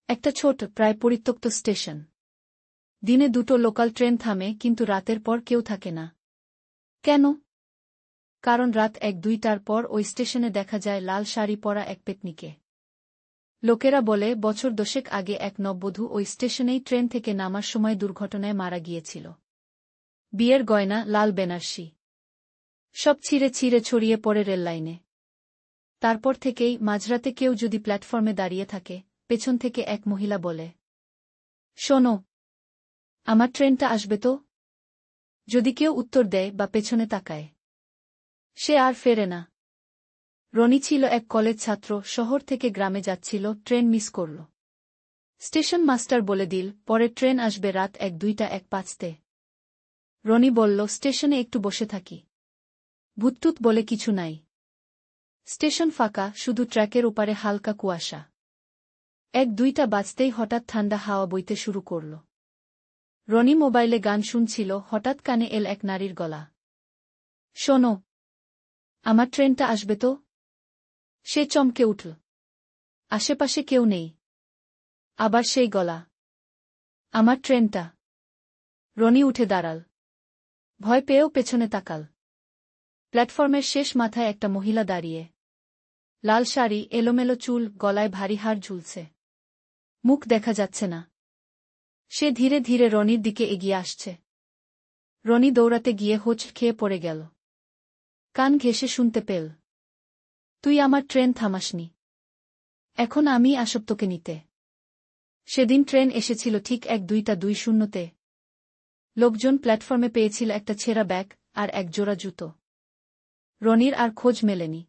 একটা ছোট প্রায় পরিত্যক্ত স্টেশন। দিনে দুটো লোকাল ট্রেন থামে, কিন্তু রাতের পর কেউ থাকে না। কেন? কারণ রাত 1-2টার পর ওই স্টেশনে দেখা যায় লাল শাড়ি পরা এক পেতনিকে। লোকেরা বলে বছর 10 আগে এক নববধূ ওই স্টেশনেই ট্রেন থেকে নামার সময় দুর্ঘটনায় মারা গিয়েছিল। বিয়ের গয়না, লাল বেনারসি, সব ছিঁড়ে ছিঁড়ে ছড়িয়ে পড়ে রেললাইনে। তারপর থেকেই মাঝরাতে কেউ যদি প্ল্যাটফর্মে দাঁড়িয়ে থাকে, পেছন থেকে এক মহিলা বলে, শোনো, আমার ট্রেনটা আসবে তো? যদি কেউ উত্তর দেয় বা পেছনে তাকায়, সে আর ফেরে না। রনি ছিল এক কলেজ ছাত্র, শহর থেকে গ্রামে যাচ্ছিল, ট্রেন মিস করল। স্টেশন মাস্টার বলে দিল পরের ট্রেন আসবে রাত 1-2:05। রনি বলল, স্টেশনে একটু বসে থাকি। ভূতটুত বলে কিছু নাই। স্টেশন ফাঁকা, শুধু ট্র্যাকের ওপারে হালকা কুয়াশা। 1-2টা বাজতেই হঠাৎ ঠান্ডা হাওয়া বইতে শুরু করল। রনি মোবাইলে গান শুনছিল, হঠাৎ কানে এল এক নারীর গলা। শোনো, আমার ট্রেনটা আসবে তো? সে চমকে উঠল। আশেপাশে কেউ নেই। আবার সেই গলা, আমার ট্রেনটা। রনি উঠে দাঁড়াল। ভয় পেয়েও পেছনে তাকাল। প্ল্যাটফর্মের শেষ মাথায় একটা মহিলা দাঁড়িয়ে। লাল শাড়ি, এলোমেলো চুল, গলায় ভারী হার ঝুলছে। মুখ দেখা যাচ্ছে না। সে ধীরে ধীরে রনির দিকে এগিয়ে আসছে। রনি দৌড়াতে গিয়ে হোঁচ খেয়ে পড়ে গেল। কান ঘেঁষে শুনতে পেল, তুই আমার ট্রেন থামাসনি। এখন আমি আসব তোকে নিতে। সেদিন ট্রেন এসেছিল ঠিক 1-2:20-তে। লোকজন প্ল্যাটফর্মে পেয়েছিল একটা ছেঁড়া ব্যাগ আর এক জোড়া জুতো। রনির আর খোঁজ মেলেনি।